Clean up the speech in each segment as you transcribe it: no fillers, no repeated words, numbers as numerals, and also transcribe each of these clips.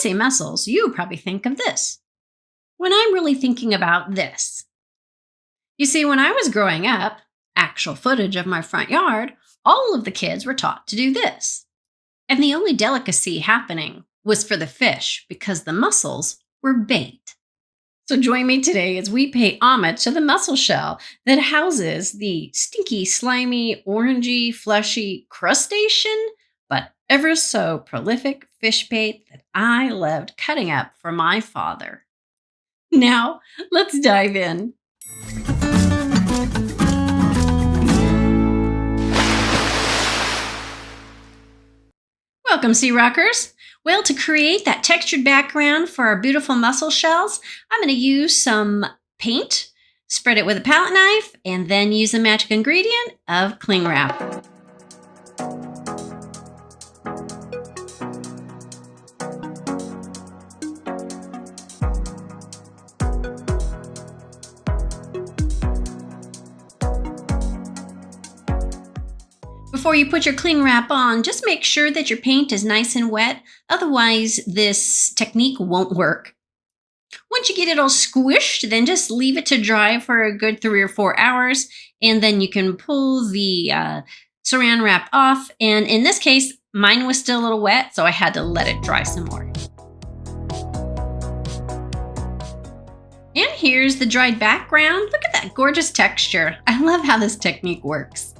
say mussels, you probably think of this. When I'm really thinking about this. You see, when I was growing up, actual footage of my front yard, all of the kids were taught to do this. And the only delicacy happening was for the fish because the mussels were bait. So join me today as we pay homage to the mussel shell that houses the stinky, slimy, orangey, fleshy crustacean, but ever so prolific fish bait that I loved cutting up for my father. Now, let's dive in. Welcome, SeaRoxxers. Well, to create that textured background for our beautiful mussel shells, I'm going to use some paint, spread it with a palette knife, and then use the magic ingredient of cling wrap. Before you put your cling wrap on, just make sure that your paint is nice and wet, otherwise this technique won't work. Once you get it all squished, then just leave it to dry for a good 3 or 4 hours, and then you can pull the saran wrap off, and in this case, mine was still a little wet, so I had to let it dry some more. And here's the dried background. Look at that gorgeous texture. I love how this technique works.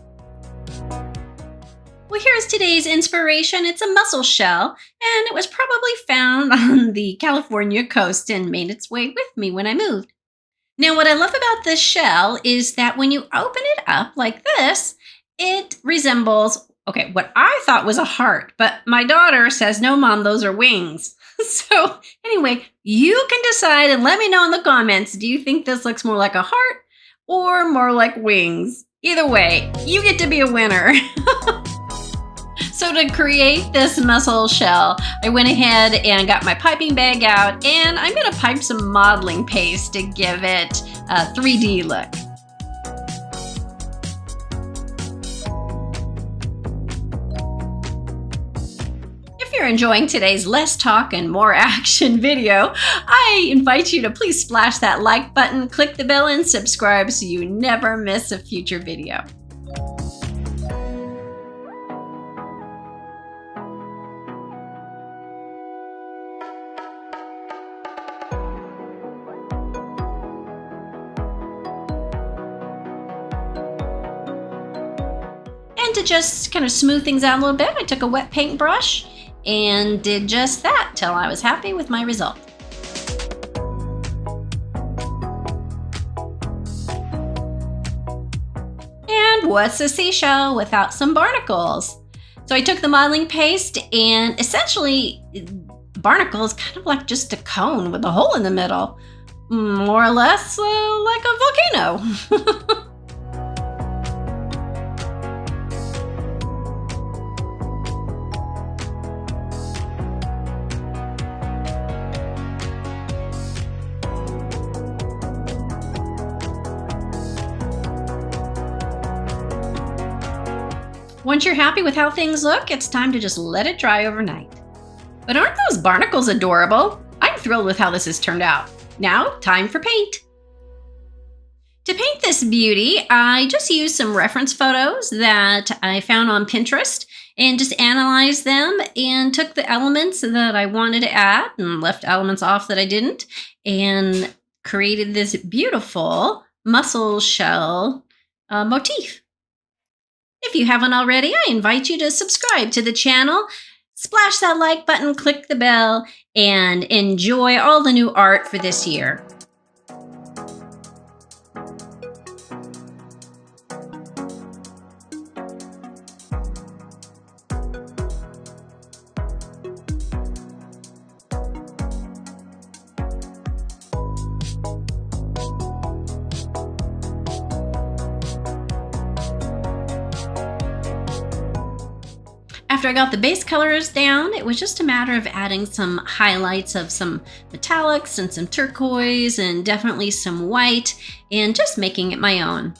Well, here's today's inspiration. It's a mussel shell, and it was probably found on the California coast and made its way with me when I moved. Now, what I love about this shell is that when you open it up like this, it resembles, what I thought was a heart, but my daughter says, no, Mom, those are wings. So anyway, you can decide and let me know in the comments, do you think this looks more like a heart or more like wings? Either way, you get to be a winner. So to create this mussel shell, I went ahead and got my piping bag out, and I'm going to pipe some modeling paste to give it a 3D look. If you're enjoying today's less talk and more action video, I invite you to please splash that like button, click the bell, and subscribe so you never miss a future video. And to just kind of smooth things out a little bit, I took a wet paintbrush and did just that till I was happy with my result. And what's a seashell without some barnacles? So I took the modeling paste, and essentially barnacle is kind of like just a cone with a hole in the middle, more or less like a volcano. Once you're happy with how things look, it's time to just let it dry overnight. But aren't those barnacles adorable? I'm thrilled with how this has turned out. Now, time for paint. To paint this beauty, I just used some reference photos that I found on Pinterest and just analyzed them and took the elements that I wanted to add and left elements off that I didn't, and created this beautiful mussel shell motif. If you haven't already, I invite you to subscribe to the channel, splash that like button, click the bell, and enjoy all the new art for this year. After I got the base colors down, it was just a matter of adding some highlights of some metallics and some turquoise and definitely some white, and just making it my own.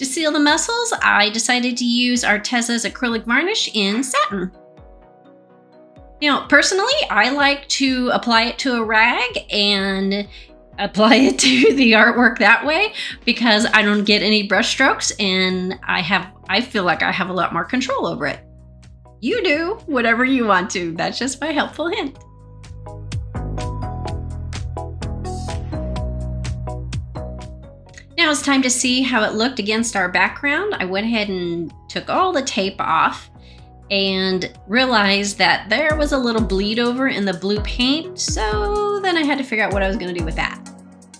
seal the mussels, I decided to use Arteza's acrylic varnish in satin. Now, personally, I like to apply it to a rag and apply it to the artwork that way because I don't get any brush strokes and I feel like I have a lot more control over it. You do whatever you want to. That's just my helpful hint. Now it's time to see how it looked against our background. I went ahead and took all the tape off and realized that there was a little bleed over in the blue paint, so then I had to figure out what I was going to do with that.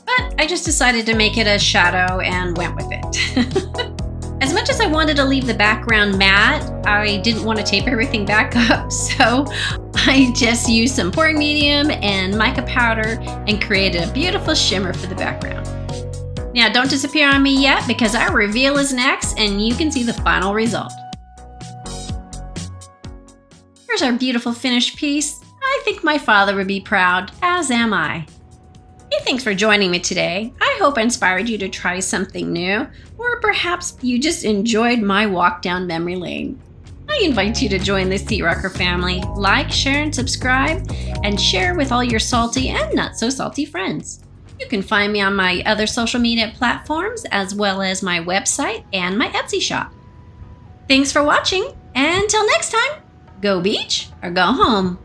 But I just decided to make it a shadow and went with it. As much as I wanted to leave the background matte, I didn't want to tape everything back up, so I just used some pouring medium and mica powder and created a beautiful shimmer for the background. Now don't disappear on me yet because our reveal is next and you can see the final result. Here's our beautiful finished piece. I think my father would be proud, as am I. Hey, thanks for joining me today. I hope I inspired you to try something new, or perhaps you just enjoyed my walk down memory lane. I invite you to join the SeaRoxx family. Like, share, and subscribe, and share with all your salty and not so salty friends. You can find me on my other social media platforms, as well as my website and my Etsy shop. Thanks for watching, and until next time, go beach or go home.